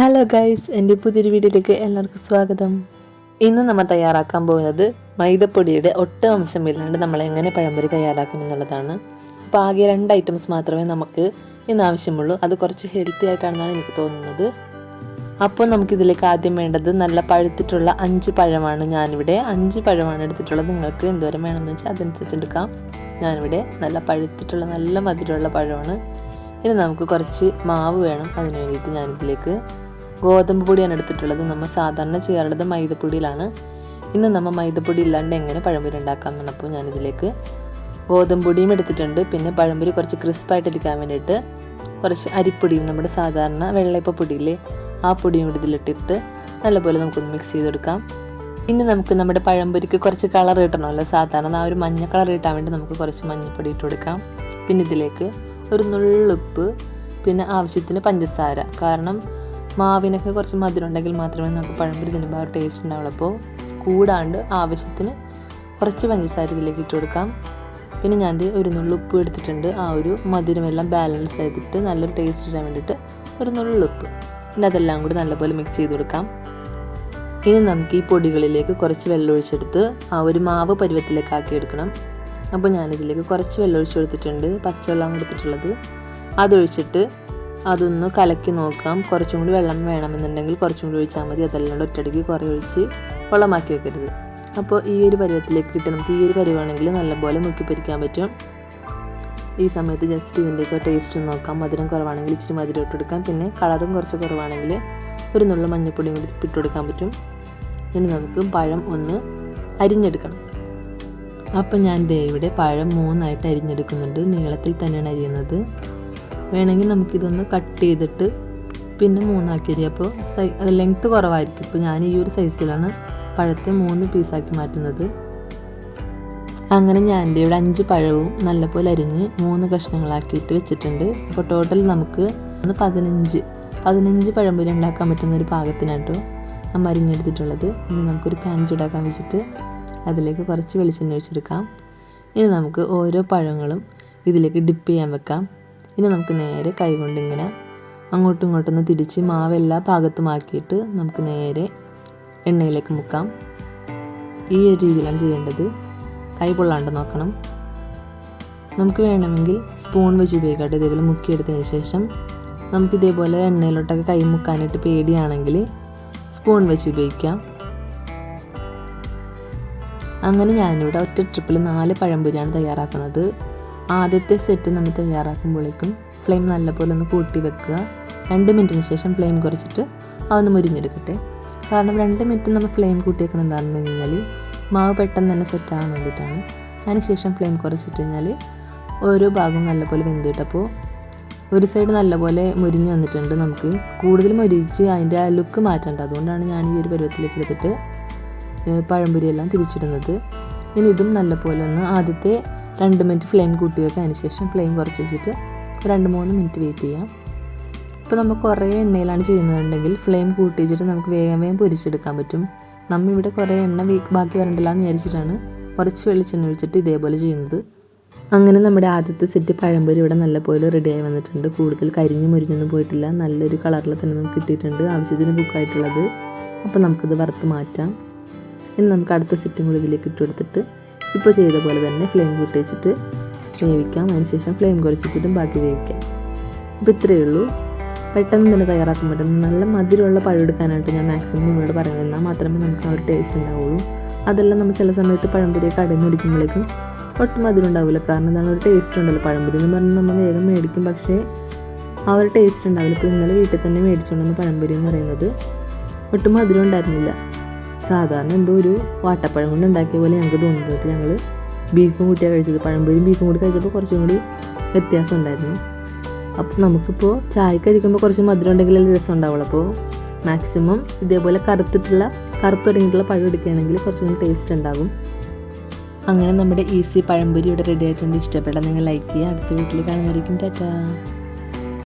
Hello guys, എൻ്റെ പുതിയൊരു വീഡിയോയിലേക്ക് എല്ലാവർക്കും സ്വാഗതം. ഇന്ന് നമ്മൾ തയ്യാറാക്കാൻ പോകുന്നത് മൈദപ്പൊടിയുടെ ഒട്ടും അംശമില്ലാണ്ട് നമ്മൾ എങ്ങനെ പഴംപൊരി തയ്യാറാക്കും എന്നുള്ളതാണ്. അപ്പോൾ ആകെ 2 ഐറ്റംസ് മാത്രമേ നമുക്ക് ഇന്ന് ആവശ്യമുള്ളൂ. അത് കുറച്ച് ഹെൽത്തി ആയിട്ടാണെന്നാണ് എനിക്ക് തോന്നുന്നത്. അപ്പോൾ നമുക്കിതിലേക്ക് ആദ്യം വേണ്ടത് നല്ല പഴുത്തിട്ടുള്ള 5 പഴമാണ്. ഞാനിവിടെ 5 പഴമാണ് എടുത്തിട്ടുള്ളത്. നിങ്ങൾക്ക് എന്തോരം വേണമെന്ന് വെച്ചാൽ അതനുസരിച്ച് എടുക്കാം. ഞാനിവിടെ നല്ല പഴുത്തിട്ടുള്ള നല്ല മധുരമുള്ള പഴമാണ്. ഇനി നമുക്ക് കുറച്ച് മാവ് വേണം. അതിന് വേണ്ടിയിട്ട് ഞാനിതിലേക്ക് ഗോതമ്പ് പൊടിയാണ് എടുത്തിട്ടുള്ളത്. നമ്മൾ സാധാരണ ചെയ്യാറുള്ളത് മൈദപ്പൊടിയിലാണ്. ഇന്ന് നമ്മൾ മൈദപ്പൊടി ഇല്ലാണ്ട് എങ്ങനെ പഴംപൊരി ഉണ്ടാക്കാം എന്ന് പറഞ്ഞപ്പോൾ ഞാനിതിലേക്ക് ഗോതമ്പ് പൊടിയും എടുത്തിട്ടുണ്ട്. പിന്നെ പഴംപൊരി കുറച്ച് ക്രിസ്പായിട്ടിരിക്കാൻ വേണ്ടിയിട്ട് കുറച്ച് അരിപ്പൊടിയും നമ്മുടെ സാധാരണ വെള്ളയപ്പ പൊടിയില്ലേ ആ പൊടിയും കൂടി ഇതിലിട്ടിട്ട് നല്ലപോലെ നമുക്കൊന്ന് മിക്സ് ചെയ്തെടുക്കാം. ഇനി നമുക്ക് നമ്മുടെ പഴംപൊരിക്ക് കുറച്ച് കളർ കിട്ടണമല്ലോ. സാധാരണ ആ ഒരു മഞ്ഞ കളർ കിട്ടാൻ വേണ്ടി നമുക്ക് കുറച്ച് മഞ്ഞൾപ്പൊടി ഇട്ട് കൊടുക്കാം. പിന്നെ ഇതിലേക്ക് ഒരു നുള്ളുപ്പ്, പിന്നെ ആവശ്യത്തിന് പഞ്ചസാര. കാരണം മാവിനൊക്കെ കുറച്ച് മധുരം ഉണ്ടെങ്കിൽ മാത്രമേ നമുക്ക് പഴംപൊരി തിന്നുമ്പോൾ ആ ഒരു ടേസ്റ്റ് ഉണ്ടാവുള്ളൂ. അപ്പോൾ കൂടാണ്ട് ആവശ്യത്തിന് കുറച്ച് പഞ്ചസാര ഇതിലേക്ക് ഇട്ട് കൊടുക്കാം. പിന്നെ ഞാൻ ഒരു നുള്ളുപ്പ് എടുത്തിട്ടുണ്ട്. ആ ഒരു മധുരമെല്ലാം ബാലൻസ് ചെയ്തിട്ട് നല്ലൊരു ടേസ്റ്റ് ഇടാൻ വേണ്ടിയിട്ട് ഒരു നുള്ളുപ്പ്. പിന്നെ അതെല്ലാം കൂടി നല്ലപോലെ മിക്സ് ചെയ്ത് കൊടുക്കാം. ഇനി നമുക്ക് ഈ പൊടികളിലേക്ക് കുറച്ച് വെള്ളം ഒഴിച്ചെടുത്ത് ആ ഒരു മാവ് പരുവത്തിലേക്ക് ആക്കി എടുക്കണം. അപ്പോൾ ഞാനിതിലേക്ക് കുറച്ച് വെള്ളം ഒഴിച്ച് കൊടുത്തിട്ടുണ്ട്. പച്ചവെള്ളമാണ് എടുത്തിട്ടുള്ളത്. അതൊഴിച്ചിട്ട് അതൊന്ന് കലക്കി നോക്കാം. കുറച്ചും കൂടി വെള്ളം വേണമെന്നുണ്ടെങ്കിൽ കുറച്ചും കൂടി ഒഴിച്ചാൽ മതി. അതെല്ലാം ഒറ്റയടിക്ക് കുറേ ഒഴിച്ച് വെള്ളമാക്കി വെക്കരുത്. അപ്പോൾ ഈ ഒരു പരുവത്തിലേക്ക് ഇട്ട് നമുക്ക് ഈ ഒരു പരുവാണെങ്കിൽ നല്ലപോലെ മുക്കി പൊരിക്കാൻ പറ്റും. ഈ സമയത്ത് ജസ്റ്റ് ഇതിൻ്റെയൊക്കെ ടേസ്റ്റ് നോക്കാം. മധുരം കുറവാണെങ്കിൽ ഇച്ചിരി മധുരം ഇട്ട് കൊടുക്കാം. പിന്നെ കളറും കുറച്ച് കുറവാണെങ്കിൽ ഒരു നുള്ള മഞ്ഞൾപ്പൊടിയും കൂടി ഇട്ട് കൊടുക്കാൻ പറ്റും. ഇനി നമുക്ക് പഴം ഒന്ന് അരിഞ്ഞെടുക്കണം. അപ്പം ഞാൻ ഇവിടെ പഴം 3 ആയിട്ട് അരിഞ്ഞെടുക്കുന്നുണ്ട്. നീളത്തിൽ തന്നെയാണ് അരിയുന്നത്. വേണമെങ്കിൽ നമുക്കിതൊന്ന് കട്ട് ചെയ്തിട്ട് പിന്നെ 3 ആക്കി അരിയും. അപ്പോൾ അത് ലെങ്ത്ത് കുറവായിരിക്കും. ഇപ്പോൾ ഞാൻ ഈ ഒരു സൈസിലാണ് പഴത്തെ 3 പീസാക്കി മാറ്റുന്നത്. അങ്ങനെ ഞാൻ ഇവിടെ 5 പഴവും നല്ലപോലെ അരിഞ്ഞ് 3 കഷ്ണങ്ങളാക്കിയിട്ട് വെച്ചിട്ടുണ്ട്. അപ്പോൾ ടോട്ടൽ നമുക്ക് 15 പഴംപൊരി ഉണ്ടാക്കാൻ പറ്റുന്ന ഒരു പാകത്തിനാണ് കേട്ടോ നമ്മൾ അരിഞ്ഞെടുത്തിട്ടുള്ളത്. ഇനി നമുക്കൊരു പാൻ ചൂടാക്കാൻ വെച്ചിട്ട് അതിലേക്ക് കുറച്ച് വെളിച്ചെണ്ണ ഒഴിച്ചെടുക്കാം. ഇനി നമുക്ക് ഓരോ പഴങ്ങളും ഇതിലേക്ക് ഡിപ്പ് ചെയ്യാൻ വെക്കാം. ഇനി നമുക്ക് നേരെ കൈ കൊണ്ട് ഇങ്ങനെ അങ്ങോട്ടും ഇങ്ങോട്ടൊന്ന് തിരിച്ച് മാവെല്ലാ ഭാഗത്തുമാക്കിയിട്ട് നമുക്ക് നേരെ എണ്ണയിലേക്ക് മുക്കാം. ഈ ഒരു രീതിയിലാണ് ചെയ്യേണ്ടത്. കൈ പൊള്ളാണ്ട് നോക്കണം. നമുക്ക് വേണമെങ്കിൽ സ്പൂൺ വെച്ച് ഉപയോഗിക്കട്ടെ. ഇതേപോലെ മുക്കിയെടുത്തതിന് ശേഷം നമുക്ക് ഇതേപോലെ എണ്ണയിലോട്ടൊക്കെ കൈ മുക്കാനായിട്ട് പേടിയാണെങ്കിൽ സ്പൂൺ വെച്ച് ഉപയോഗിക്കാം. അങ്ങനെ ഞാനിവിടെ ഒറ്റ ട്രിപ്പിൽ 4 പഴംപൊരിയാണ് തയ്യാറാക്കുന്നത്. ആദ്യത്തെ സെറ്റ് നമ്മൾ തയ്യാറാക്കുമ്പോഴേക്കും ഫ്ലെയിം നല്ലപോലെ ഒന്ന് കൂട്ടി വെക്കുക. 2 മിനിറ്റിന് ശേഷം ഫ്ലെയിം കുറച്ചിട്ട് അതൊന്ന് മുരിഞ്ഞെടുക്കട്ടെ. കാരണം 2 മിനിറ്റ് നമ്മൾ ഫ്ലെയിം കൂട്ടി വെക്കണം. എന്താണെന്ന് കഴിഞ്ഞാൽ മാവ് പെട്ടെന്ന് തന്നെ സെറ്റ് ആകാൻ വേണ്ടിയിട്ടാണ്. അതിനുശേഷം ഫ്ലെയിം കുറച്ചിട്ട് കഴിഞ്ഞാൽ ഓരോ ഭാഗവും നല്ലപോലെ വെന്തിട്ടപ്പോൾ ഒരു സൈഡ് നല്ലപോലെ മുരിഞ്ഞ് വന്നിട്ടുണ്ട്. നമുക്ക് കൂടുതൽ മുരിച്ച് അതിൻ്റെ ആ ലുക്ക് മാറ്റേണ്ട. അതുകൊണ്ടാണ് ഞാൻ ഈ ഒരു പരുവത്തിലേക്ക് എടുത്തിട്ട് പഴംപൊരിയെല്ലാം തിരിച്ചിടുന്നത്. ഇനി ഇതും നല്ലപോലെ ഒന്ന് ആദ്യത്തെ 2 മിനിറ്റ് ഫ്ലെയിം കൂട്ടി വെക്കുക. അതിന് ശേഷം ഫ്ലെയിം കുറച്ച് വെച്ചിട്ട് 2-3 മിനിറ്റ് വെയിറ്റ് ചെയ്യാം. ഇപ്പോൾ നമ്മൾ കുറേ എണ്ണയിലാണ് ചെയ്യുന്നതുണ്ടെങ്കിൽ ഫ്ലെയിം കൂട്ടി വെച്ചിട്ട് നമുക്ക് വേഗം പൊരിച്ചെടുക്കാൻ പറ്റും. നമ്മളിവിടെ കുറേ എണ്ണ ബാക്കി വരണ്ടല്ലോ എന്ന് വിചാരിച്ചിട്ടാണ് കുറച്ച് വെളിച്ചെണ്ണ ഒഴിച്ചിട്ട് ഇതേപോലെ ചെയ്യുന്നത്. അങ്ങനെ നമ്മുടെ ആദ്യത്തെ സെറ്റ് പഴംപൊരി ഇവിടെ നല്ലപോലെ റെഡിയായി വന്നിട്ടുണ്ട്. കൂടുതൽ കരിഞ്ഞ് മുരിഞ്ഞൊന്നും പോയിട്ടില്ല. നല്ലൊരു കളറിൽ തന്നെ നമുക്ക് കിട്ടിയിട്ടുണ്ട്. ആവശ്യത്തിന് കുക്കായിട്ടുള്ളത്. അപ്പോൾ നമുക്കിത് വറുത്ത് മാറ്റാം. ഇനി നമുക്ക് അടുത്ത സെറ്റും കൂടി ഇതിലേക്ക് ഇട്ട് കൊടുത്തിട്ട് ഇപ്പോൾ ചെയ്ത പോലെ തന്നെ ഫ്ലെയിം കൂട്ടി വെച്ചിട്ട് വേവിക്കാം. അതിനുശേഷം ഫ്ലെയിം കുറച്ച് വെച്ചിട്ടും ബാക്കി വേവിക്കാം. അപ്പോൾ ഇത്രയേ ഉള്ളൂ. പെട്ടെന്ന് തന്നെ തയ്യാറാക്കാൻ പറ്റുന്ന നല്ല മധുരമുള്ള പഴം എടുക്കാനായിട്ട് ഞാൻ മാക്സിമം നിങ്ങളോട് പറയുന്നത്. എന്നാൽ മാത്രമേ നമുക്ക് ആ ഒരു ടേസ്റ്റ് ഉണ്ടാവുള്ളൂ. അതെല്ലാം നമ്മൾ ചില സമയത്ത് പഴംപൊരിയൊക്കെ കടയിൽ നിന്ന് മേടിക്കുമ്പോഴേക്കും ഒട്ടും മധുരം ഉണ്ടാവില്ല. കാരണം എന്താണ്, ഒരു ടേസ്റ്റ് ഉണ്ടല്ലോ. പഴംപൊരി എന്ന് പറഞ്ഞാൽ നമ്മൾ വേഗം മേടിക്കും, പക്ഷേ ആ ഒരു ടേസ്റ്റ് ഉണ്ടാവില്ല. ഇപ്പോൾ ഇന്നലെ വീട്ടിൽ തന്നെ മേടിച്ചുകൊണ്ടുവന്ന പഴംപൊരി എന്ന് പറയുന്നത് ഒട്ടും മധുരം ഉണ്ടായിരുന്നില്ല. സാധാരണ എന്തോ ഒരു വാട്ടപ്പഴം കൊണ്ട് ഉണ്ടാക്കിയ പോലെ ഞങ്ങൾക്ക് തോന്നുന്നത്. ഞങ്ങൾ ബീഫും കൂട്ടിയാണ് കഴിച്ചത്. പഴംപൊരിയും ബീഫും കൂടി കഴിച്ചപ്പോൾ കുറച്ചും കൂടി വ്യത്യാസം ഉണ്ടായിരുന്നു. അപ്പോൾ നമുക്കിപ്പോൾ ചായ കഴിക്കുമ്പോൾ കുറച്ച് മധുരം ഉണ്ടെങ്കിലല്ലേ രസം ഉണ്ടാവുള്ളൂ. അപ്പോൾ മാക്സിമം ഇതേപോലെ കറുത്തുടങ്ങിയിട്ടുള്ള പഴം എടുക്കുകയാണെങ്കിൽ കുറച്ചും കൂടി ടേസ്റ്റ് ഉണ്ടാകും. അങ്ങനെ നമ്മുടെ ഈസി പഴംപൊരി ഇവിടെ റെഡി ആയിട്ടുണ്ട്. ഇഷ്ടപ്പെട്ടാൽ നിങ്ങൾ ലൈക്ക് ചെയ്യുക. അടുത്ത വീട്ടിൽ കാണുന്നതായിരിക്കും. ടാറ്റാ.